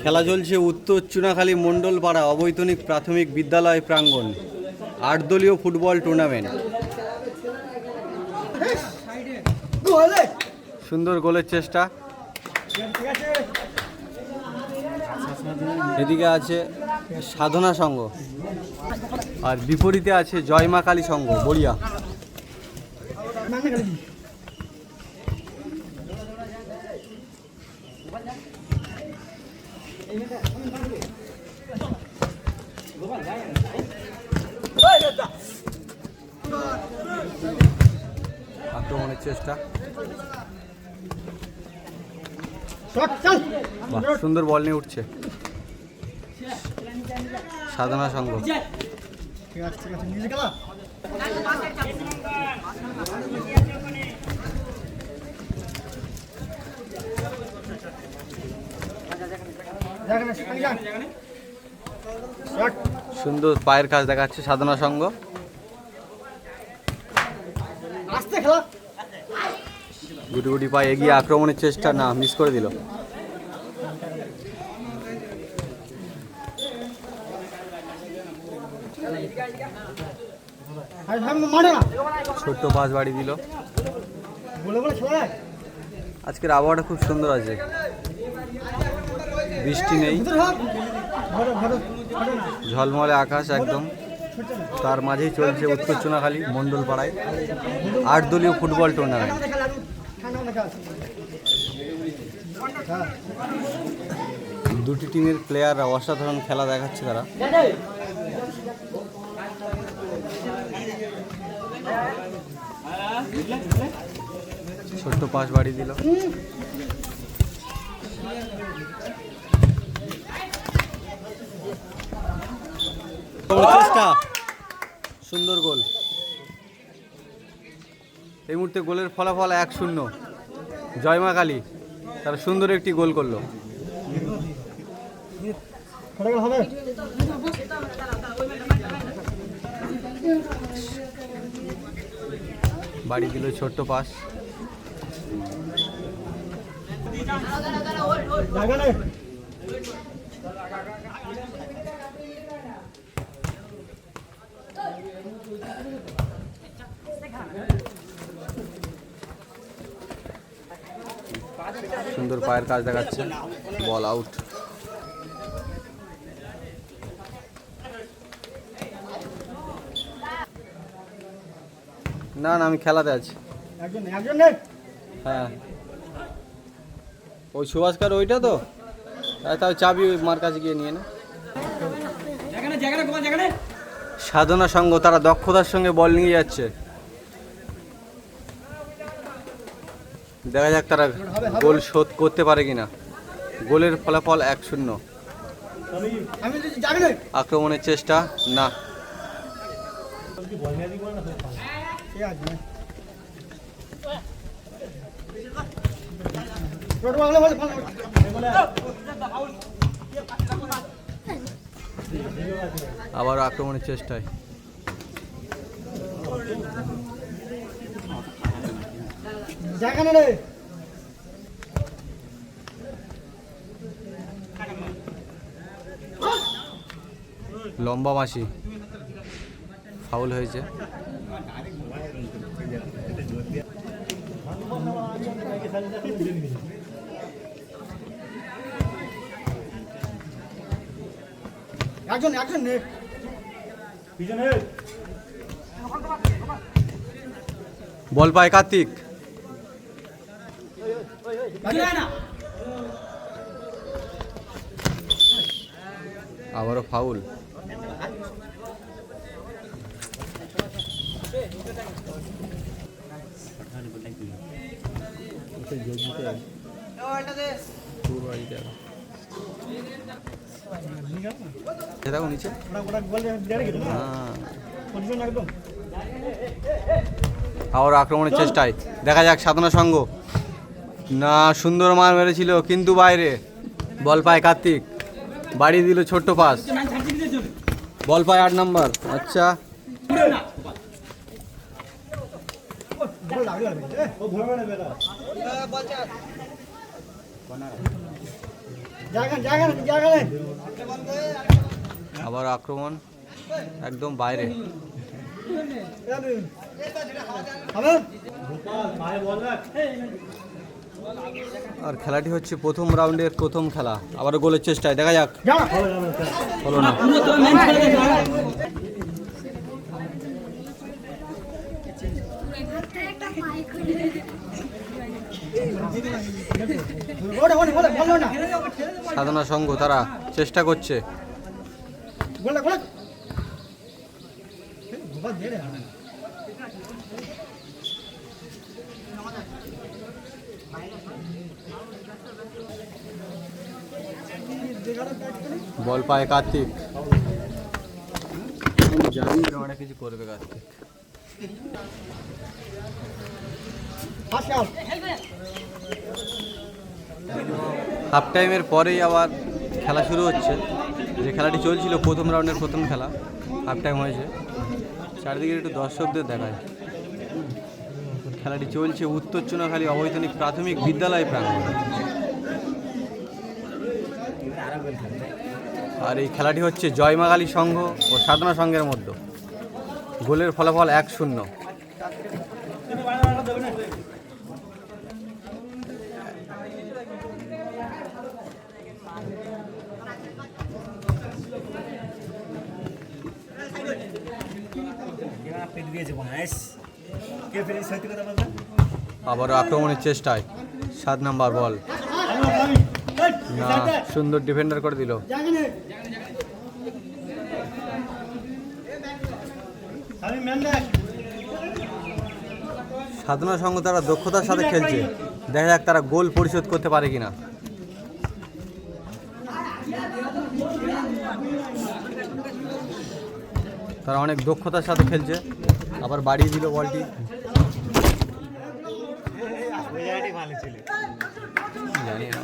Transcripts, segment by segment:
খেলা চলছে উত্তর চুনাখালী মণ্ডলপাড়া অবৈতনিক প্রাথমিক বিদ্যালয় প্রাঙ্গণ ৮ দলীয় ফুটবল টুর্নামেন্ট। সুন্দর গোলের চেষ্টা। এদিকে আছে সাধনা সংঘ আর বিপরীতে আছে জয়মা কালী সংঘ বড়িয়া। আক্রমণের চেষ্টা, সুন্দর বল নিয়ে উঠছে সাধনা সংঘ। সুন্দর পায়ের কাজ দেখাচ্ছে সাধনা সংঘ। গুটি গুটি পায়ে এগিয়ে আক্রমণের চেষ্টা, না মিস করে দিল। ছোট্ট পাস বাড়ি দিল। আজকের আবহাওয়াটা খুব সুন্দর আছে, বৃষ্টি নেই, ঝলমলে আকাশ একদম। তার মাঝেই চলছে উত্তর চুনাখালী মণ্ডলপাড়ায় ৮ দলীয় ফুটবল টুর্নামেন্ট। দুটি টিমের প্লেয়াররা অসাধারণ খেলা দেখাচ্ছে তারা। ছোট্ট পাস বাড়ি দিল। চেষ্টা, সুন্দর গোল। এই মুহূর্তে গোলের ফলাফল ১-০। জয়মা কালী তারা সুন্দর একটি গোল করলো। বাড়ি দিল ছোট্ট পাস। সুন্দর পায়ের কাজ দেখাচ্ছে, বল আউট। না না, আমি খেলাতে আছি। হ্যাঁ, ওই সুভাষকার ওইটা তো, তাও চাবি ওই মার কাছে গিয়ে নিয়ে না। সাধনা সংঘ তারা দক্ষতার সঙ্গে বল নিয়ে যাচ্ছে। দেখা যাক তারা গোল শোধ করতে পারে কিনা। গোলের ফলাফল ১-০। আক্রমণের চেষ্টা, না। আবার আক্রমণের চেষ্টায় লম্বা মাসি ফাউল হয়েছে। বল পায় কার্তিক। আবারও ফাউল। দেখো নিচে, আবার আক্রমণের চেষ্টায়, দেখা যাক সাধনা সংঘ। না, সুন্দর মার মেরেছিল কিন্তু বাইরে। বল পায় কার্তিক, বাড়িয়ে দিল ছোট্ট পাস। বল পায় ৮ নম্বর। আচ্ছা, আবার আক্রমণ একদম বাইরে। আর খেলাটি হচ্ছে প্রথম রাউন্ডের প্রথম খেলা। আবারও গোলের চেষ্টায়, দেখা যাক। হলো না। সাধনা সংঘ তারা চেষ্টা করছে। বল পায় কার্তিক, জানি অনেক কিছু করবে কার্তিক। হাফ টাইমের পরেই আবার খেলা শুরু হচ্ছে। যে খেলাটি চলছিল প্রথম রাউন্ডের প্রথম খেলা, হাফ টাইম হয়েছে। চারিদিকে একটু দর্শকদের দেখায়। খেলাটি চলছে উত্তর চুনাখালী অবৈতনিক প্রাথমিক বিদ্যালয় প্রাঙ্গণে। আর এই খেলাটি হচ্ছে জয়মাকালী সংঘ ও সাধনা সংঘের মধ্যে। গোলের ফলাফল 1-0। আবারও আক্রমণের চেষ্টায় 7 নাম্বার বল, না, সুন্দর ডিফেন্ডার করে দিল। সাধনা সংঘ তারা দক্ষতার সাথে খেলছে, দেখা যাক তারা গোল পরিশোধ করতে পারে কিনা। তারা অনেক দক্ষতার সাথে খেলছে। আবার বাড়িয়ে দিল বলটি। জানি না।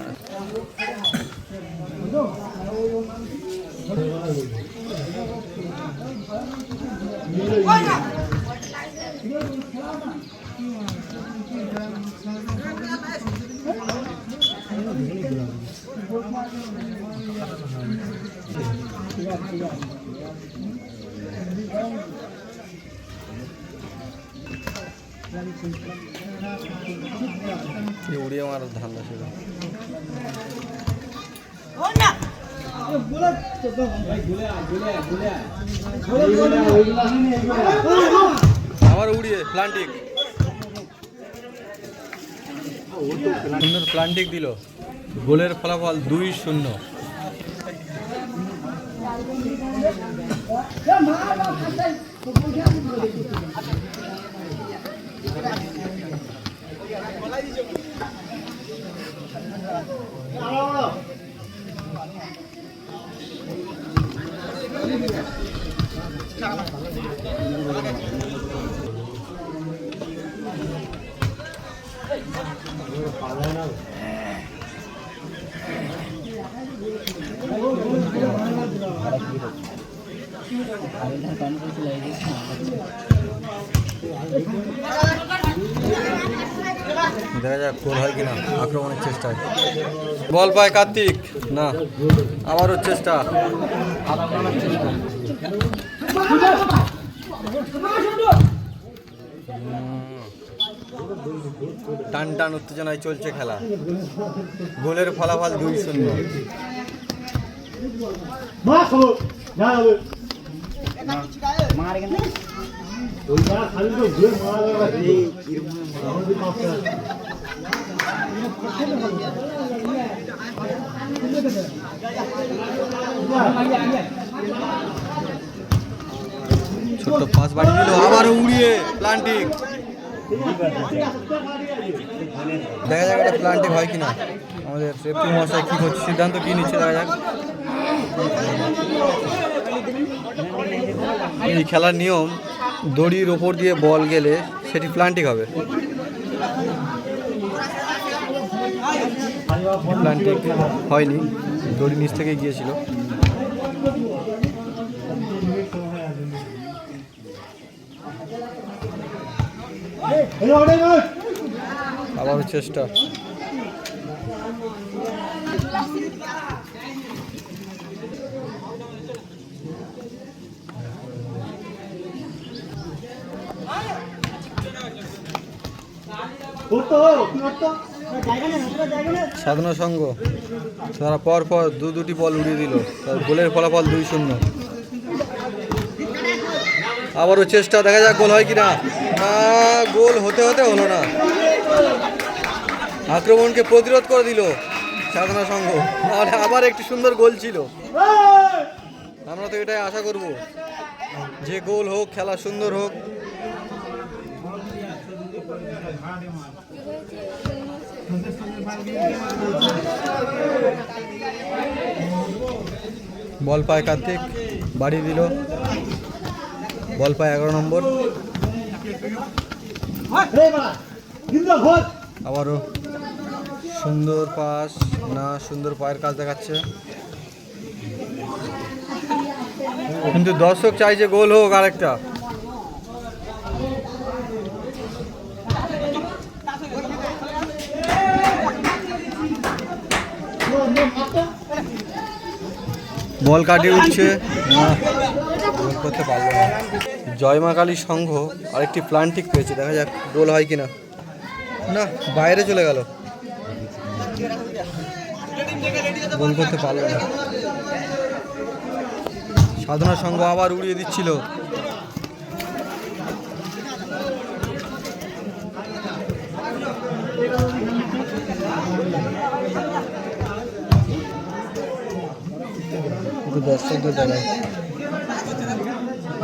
উড়িয়ে মারার ধান্দা ছিল। আবার উড়িয়ে প্লান্টিক, সুন্দর প্লান্টিক দিল। গোলের ফলাফল 2-0। দেখা যাক গোল হয় কিনা। আক্রমণের চেষ্টায় বল পায় কার্তিক, না, আবারও চেষ্টা। টান টান উত্তেজনায় চলছে খেলা। গোলের ফলাফল 2-0। ছোট্ট পাস বাড়ি দিল, আবার উড়িয়ে প্লান্টিক। দেখা যাক এটা প্লান্টিক হয় কিনা। আমাদের রেফারি মশাই কি করছে, সিদ্ধান্ত কি নিচ্ছে, দেখা যাক। এই খেলার নিয়ম, দড়ির ওপর দিয়ে বল গেলে সেটি প্লান্টিক হবে। প্লান্টিক হয়নি, দড়ি নিচ থেকে গিয়েছিল। আবারও চেষ্টা। সাধনা সংঘ তারা পর পর দুটি বল উড়িয়ে দিল, তার গোলের ফলাফল 2-0। আবারও চেষ্টা, দেখা যাক গোল হয় কিনা। না, গোল হতে হতে হলো না। আক্রমণকে প্রতিরোধ করে দিল সাধনা সংঘ। আর আবার একটি সুন্দর গোল ছিল। আমরা তো এটাই আশা করব যে গোল হোক, খেলা সুন্দর হোক। বল পায় কার্তিক, বাড়িয়ে দিল, বল পায় 11 নম্বর। আবারও সুন্দর পাস, না সুন্দর পায়ের কাজ দেখাচ্ছে, কিন্তু দর্শক চাইছে গোল হোক আরেকটা। বল কাটিয়ে উঠছে, না গোল করতে পারলো না। জয়মা কালী সংঘ আরেকটি প্লান্টিক পেয়েছে, দেখা যাক গোল হয় কিনা। না, বাইরে চলে গেল, গোল করতে পারলো না। সাধনা সংঘ আবার উড়িয়ে দিচ্ছিল। দর্শকদের দেখায়,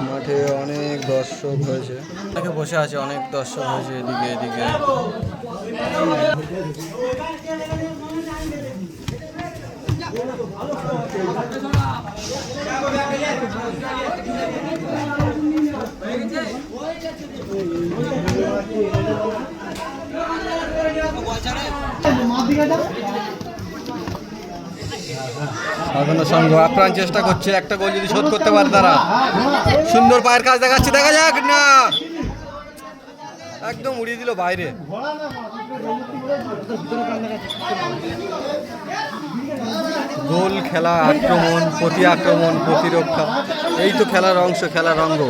মাঠে অনেক দর্শক হয়েছে, অনেকে বসে আছে, অনেক দর্শক হয়েছে এদিকে এদিকে। সাধনা সংঘ আপ্রাণ চেষ্টা করছে, একটা গোল যদি শোধ করতে পারে তারা। সুন্দর পায়ের কাজ দেখাচ্ছে, দেখা যাক। না, একদম উড়িয়ে দিল বাইরে। গোল খেলা, আক্রমণ, প্রতি আক্রমণ, প্রতিরক্ষা, এই তো খেলার অংশ, খেলার অঙ্গ।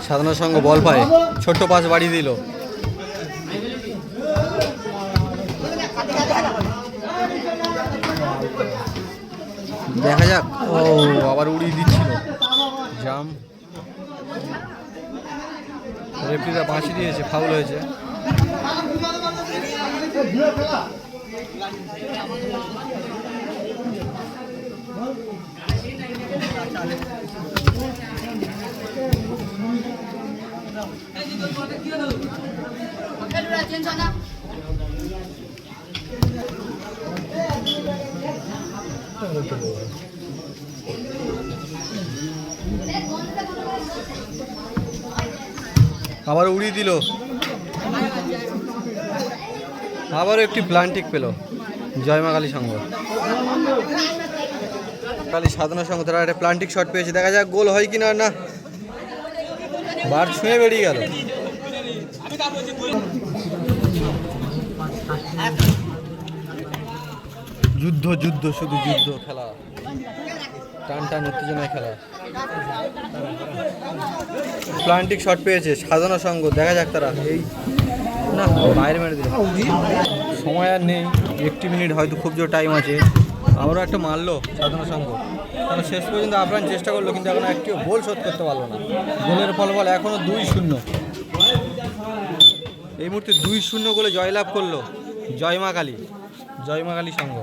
সাধনা সংঘ বল পায়, ছোট্ট পাস বাড়িয়ে দিল। দেখা যাক। ও, আবার উড়িয়ে দিচ্ছিল, জাম। রেফারিরা বাঁশি দিয়েছে, ফাউল হয়েছে। আবার উড়িয়ে দিল, আবারও একটি প্লান্টিক পেল জয়মা কালী সংঘ। কালী সাধনা সংঘ তারা একটা প্লান্টিক শট পেয়েছে, দেখা যাক গোল হয় কিনা। না, বার ছুঁয়ে বেরিয়ে গেল। যুদ্ধ যুদ্ধ, শুধু যুদ্ধ খেলা, টান টান উত্তেজনায় খেলা। প্লান্টিক শট পেয়েছে সাধনা সংঘ, দেখা যাক তারা। এই না, বাইরে মেরে দিল। সময় আর নেই, 1 মিনিট হয়তো খুব জোর টাইম আছে। আমারও একটা মারলো সাধনা সংঘ, তারা শেষ পর্যন্ত আপ্রাণ চেষ্টা করলো, কিন্তু এখন একটিও গোল শোধ করতে পারলো না। গোলের ফলাফল এখনও 2-0। এই মুহূর্তে 2-0 গোলে জয়লাভ করলো জয়মা কালী সংঘ।